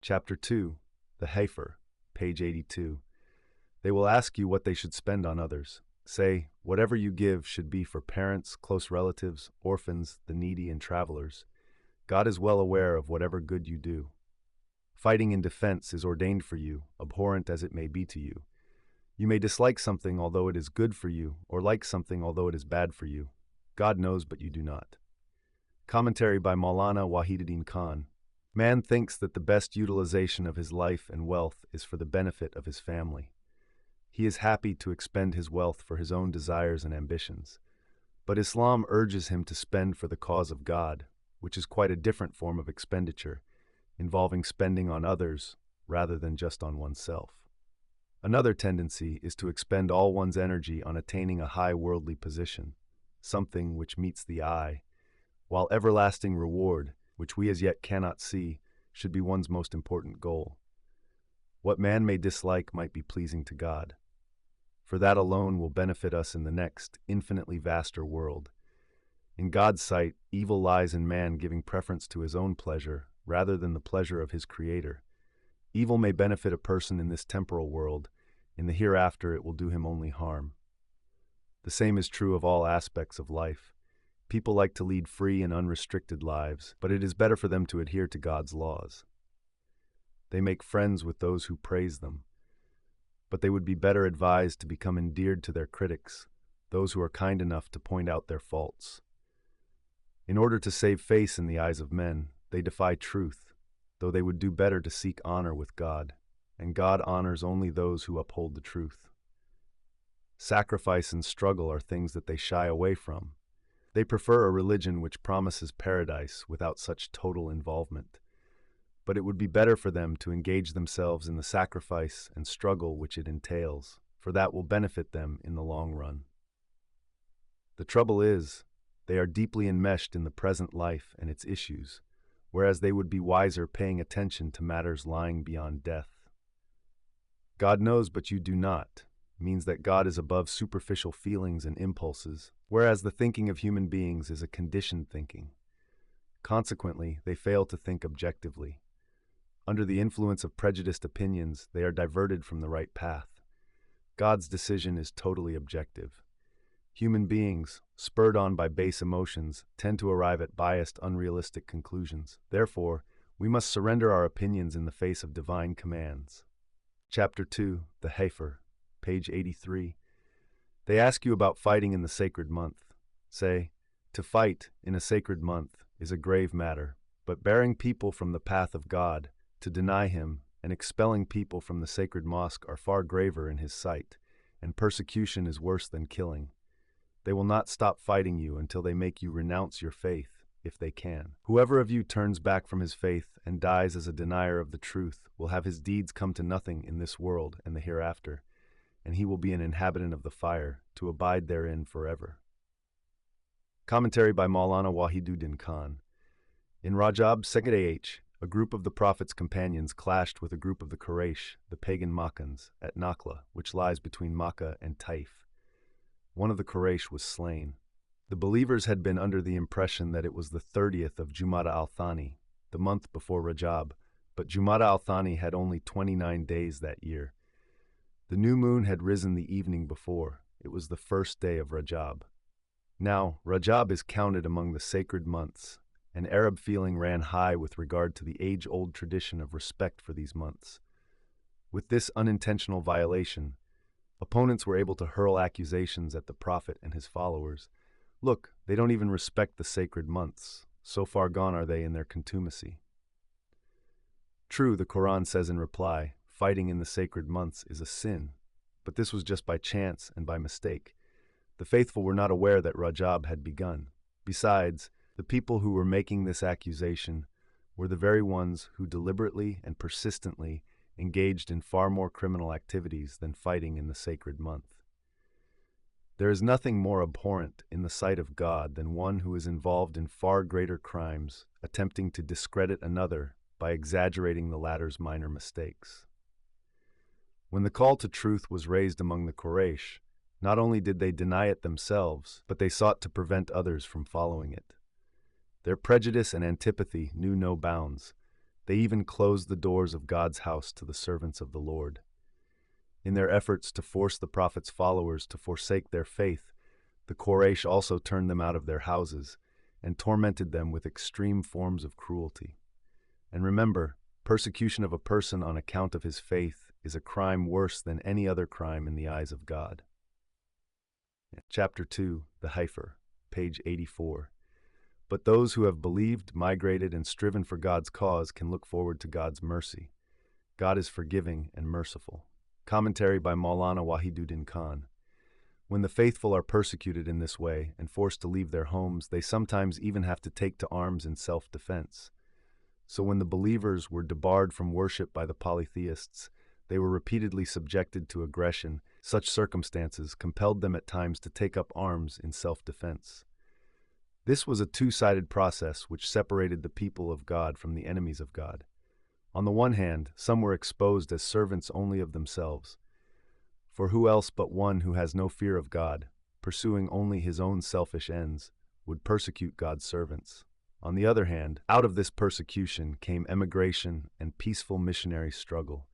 Chapter 2, the Heifer, page 82. They will ask you what they should spend on others. Say, whatever you give should be for parents, close relatives, orphans, the needy, and travelers. God is well aware of whatever good you do. Fighting in defense is ordained for you, abhorrent as it may be to you. You may dislike something although it is good for you, or like something although it is bad for you. God knows, but you do not. Commentary by Maulana Wahiduddin Khan. Man thinks that the best utilization of his life and wealth is for the benefit of his family. He is happy to expend his wealth for his own desires and ambitions. But Islam urges him to spend for the cause of God, which is quite a different form of expenditure, involving spending on others rather than just on oneself. Another tendency is to expend all one's energy on attaining a high worldly position, something which meets the eye, while everlasting reward, which we as yet cannot see, should be one's most important goal. What man may dislike might be pleasing to God, for that alone will benefit us in the next, infinitely vaster world. In God's sight, evil lies in man giving preference to his own pleasure rather than the pleasure of his Creator. Evil may benefit a person in this temporal world. In the hereafter it will do him only harm. The same is true of all aspects of life. People like to lead free and unrestricted lives, but it is better for them to adhere to God's laws. They make friends with those who praise them, but they would be better advised to become endeared to their critics, those who are kind enough to point out their faults. In order to save face in the eyes of men, they defy truth, though they would do better to seek honor with God, and God honors only those who uphold the truth. Sacrifice and struggle are things that they shy away from. They prefer a religion which promises paradise without such total involvement. But it would be better for them to engage themselves in the sacrifice and struggle which it entails, for that will benefit them in the long run. The trouble is, they are deeply enmeshed in the present life and its issues, whereas they would be wiser paying attention to matters lying beyond death. God knows, but you do not, means that God is above superficial feelings and impulses, whereas the thinking of human beings is a conditioned thinking. Consequently, they fail to think objectively. Under the influence of prejudiced opinions, they are diverted from the right path. God's decision is totally objective. Human beings, spurred on by base emotions, tend to arrive at biased, unrealistic conclusions. Therefore, we must surrender our opinions in the face of divine commands. Chapter 2, the Heifer, page 83. They ask you about fighting in the sacred month. Say, to fight in a sacred month is a grave matter, but bearing people from the path of God, to deny Him, and expelling people from the sacred mosque are far graver in His sight, and persecution is worse than killing. They will not stop fighting you until they make you renounce your faith, if they can. Whoever of you turns back from his faith and dies as a denier of the truth will have his deeds come to nothing in this world and the hereafter, and he will be an inhabitant of the fire, to abide therein forever. Commentary by Maulana Wahiduddin Khan. In Rajab 2 a group of the Prophet's companions clashed with a group of the Quraysh, the pagan Makkans, at Nakhla, which lies between Makkah and Taif. One of the Quraysh was slain. The believers had been under the impression that it was the 30th of Jumada al-Thani, the month before Rajab, but Jumada al-Thani had only 29 days that year. The new moon had risen the evening before. It was the first day of Rajab. Now, Rajab is counted among the sacred months, and Arab feeling ran high with regard to the age-old tradition of respect for these months. With this unintentional violation, opponents were able to hurl accusations at the Prophet and his followers. Look, they don't even respect the sacred months. So far gone are they in their contumacy. True, the Quran says in reply, fighting in the sacred months is a sin, but this was just by chance and by mistake. The faithful were not aware that Rajab had begun. Besides, the people who were making this accusation were the very ones who deliberately and persistently engaged in far more criminal activities than fighting in the sacred month. There is nothing more abhorrent in the sight of God than one who is involved in far greater crimes, attempting to discredit another by exaggerating the latter's minor mistakes. When the call to truth was raised among the Quraysh, not only did they deny it themselves, but they sought to prevent others from following it. Their prejudice and antipathy knew no bounds. They even closed the doors of God's house to the servants of the Lord. In their efforts to force the prophet's followers to forsake their faith, the Quraysh also turned them out of their houses and tormented them with extreme forms of cruelty. And remember, persecution of a person on account of his faith is a crime worse than any other crime in the eyes of God. Chapter 2, the Heifer, page 84. But those who have believed, migrated, and striven for God's cause can look forward to God's mercy. God is forgiving and merciful. Commentary by Maulana Wahiduddin Khan. When the faithful are persecuted in this way and forced to leave their homes, they sometimes even have to take to arms in self-defense. So when the believers were debarred from worship by the polytheists, they were repeatedly subjected to aggression. Such circumstances compelled them at times to take up arms in self-defense. This was a two-sided process which separated the people of God from the enemies of God. On the one hand, some were exposed as servants only of themselves. For who else but one who has no fear of God, pursuing only his own selfish ends, would persecute God's servants? On the other hand, out of this persecution came emigration and peaceful missionary struggle,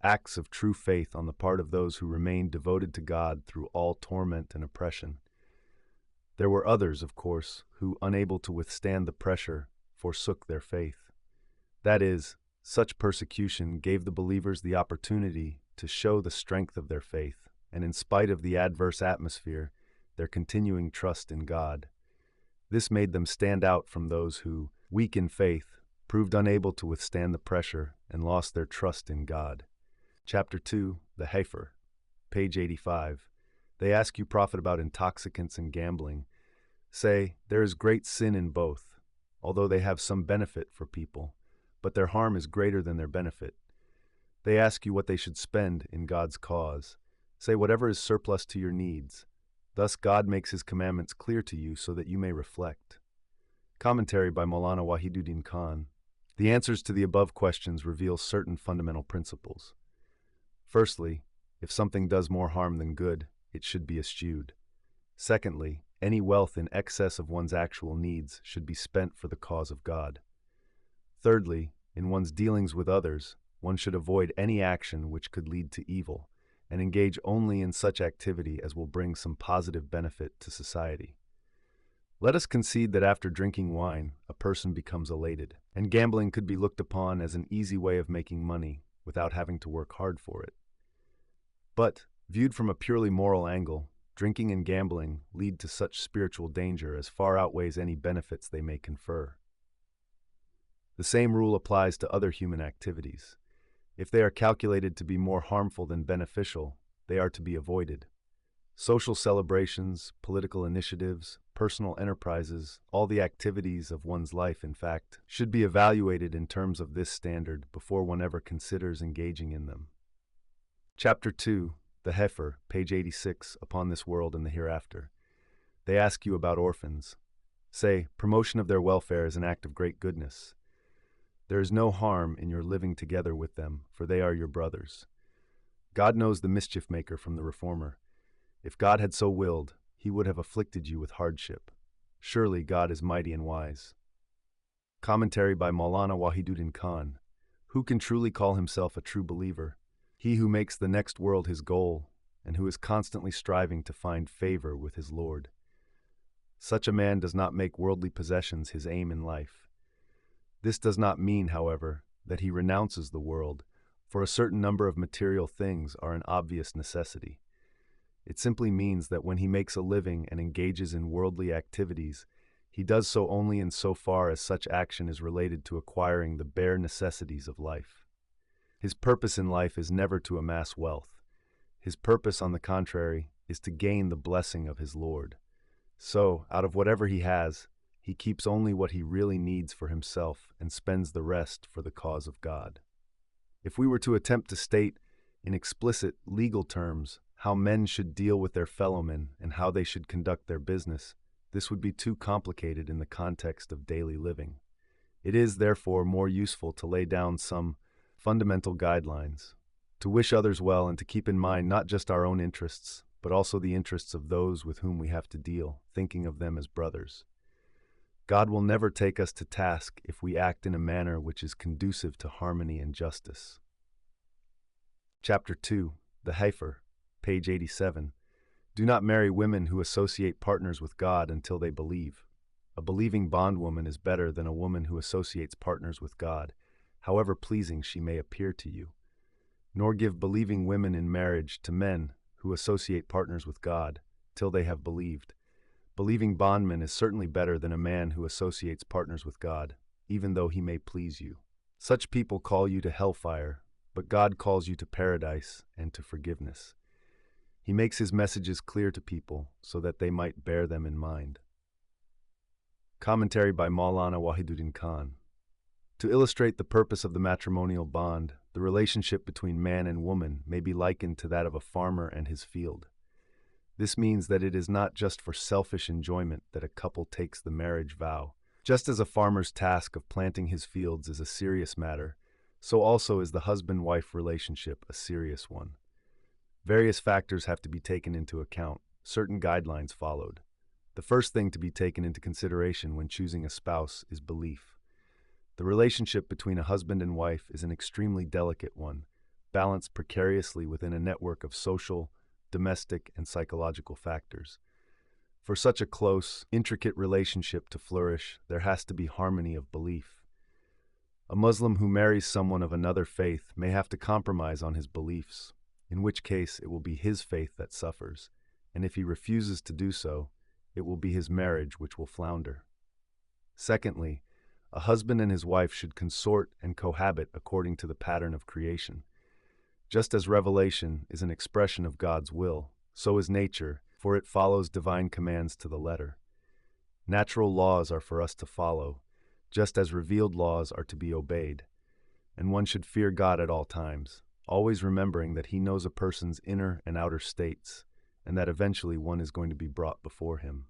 acts of true faith on the part of those who remained devoted to God through all torment and oppression. There were others, of course, who, unable to withstand the pressure, forsook their faith. That is, such persecution gave the believers the opportunity to show the strength of their faith, and in spite of the adverse atmosphere, their continuing trust in God. This made them stand out from those who, weak in faith, proved unable to withstand the pressure and lost their trust in God. Chapter 2, the Heifer, page 85. They ask you, Prophet, about intoxicants and gambling. Say, there is great sin in both, although they have some benefit for people, but their harm is greater than their benefit. They ask you what they should spend in God's cause. Say whatever is surplus to your needs. Thus God makes his commandments clear to you so that you may reflect. Commentary by Maulana Wahiduddin Khan. The answers to the above questions reveal certain fundamental principles. Firstly, if something does more harm than good, it should be eschewed. Secondly, any wealth in excess of one's actual needs should be spent for the cause of God. Thirdly, in one's dealings with others, one should avoid any action which could lead to evil, and engage only in such activity as will bring some positive benefit to society. Let us concede that after drinking wine, a person becomes elated, and gambling could be looked upon as an easy way of making money without having to work hard for it. But, viewed from a purely moral angle, drinking and gambling lead to such spiritual danger as far outweighs any benefits they may confer. The same rule applies to other human activities. If they are calculated to be more harmful than beneficial, they are to be avoided. Social celebrations, political initiatives, personal enterprises, all the activities of one's life, in fact, should be evaluated in terms of this standard before one ever considers engaging in them. Chapter 2, the Heifer, page 86, upon this world and the hereafter. They ask you about orphans. Say, promotion of their welfare is an act of great goodness. There is no harm in your living together with them, for they are your brothers. God knows the mischief maker from the reformer. If God had so willed, he would have afflicted you with hardship. Surely God is mighty and wise. Commentary by Maulana Wahiduddin Khan. Who can truly call himself a true believer? He who makes the next world his goal, and who is constantly striving to find favor with his Lord. Such a man does not make worldly possessions his aim in life. This does not mean, however, that he renounces the world, for a certain number of material things are an obvious necessity. It simply means that when he makes a living and engages in worldly activities, he does so only in so far as such action is related to acquiring the bare necessities of life. His purpose in life is never to amass wealth. His purpose, on the contrary, is to gain the blessing of his Lord. So, out of whatever he has, he keeps only what he really needs for himself and spends the rest for the cause of God. If we were to attempt to state, in explicit legal terms, how men should deal with their fellow men and how they should conduct their business, this would be too complicated in the context of daily living. It is, therefore, more useful to lay down some fundamental guidelines, to wish others well and to keep in mind not just our own interests, but also the interests of those with whom we have to deal, thinking of them as brothers. God will never take us to task if we act in a manner which is conducive to harmony and justice. Chapter 2, the Heifer, page 87. Do not marry women who associate partners with God until they believe. A believing bondwoman is better than a woman who associates partners with God, however pleasing she may appear to you. Nor give believing women in marriage to men who associate partners with God, till they have believed. Believing bondman is certainly better than a man who associates partners with God, even though he may please you. Such people call you to hellfire, but God calls you to paradise and to forgiveness. He makes his messages clear to people so that they might bear them in mind. Commentary by Maulana Wahiduddin Khan. To illustrate the purpose of the matrimonial bond, the relationship between man and woman may be likened to that of a farmer and his field. This means that it is not just for selfish enjoyment that a couple takes the marriage vow. Just as a farmer's task of planting his fields is a serious matter, so also is the husband-wife relationship a serious one. Various factors have to be taken into account, certain guidelines followed. The first thing to be taken into consideration when choosing a spouse is belief. The relationship between a husband and wife is an extremely delicate one, balanced precariously within a network of social, domestic, and psychological factors. For such a close, intricate relationship to flourish, there has to be harmony of belief. A Muslim who marries someone of another faith may have to compromise on his beliefs, in which case it will be his faith that suffers, and if he refuses to do so, it will be his marriage which will flounder. Secondly, a husband and his wife should consort and cohabit according to the pattern of creation. Just as revelation is an expression of God's will, so is nature, for it follows divine commands to the letter. Natural laws are for us to follow, just as revealed laws are to be obeyed, and one should fear God at all times, always remembering that he knows a person's inner and outer states, and that eventually one is going to be brought before him.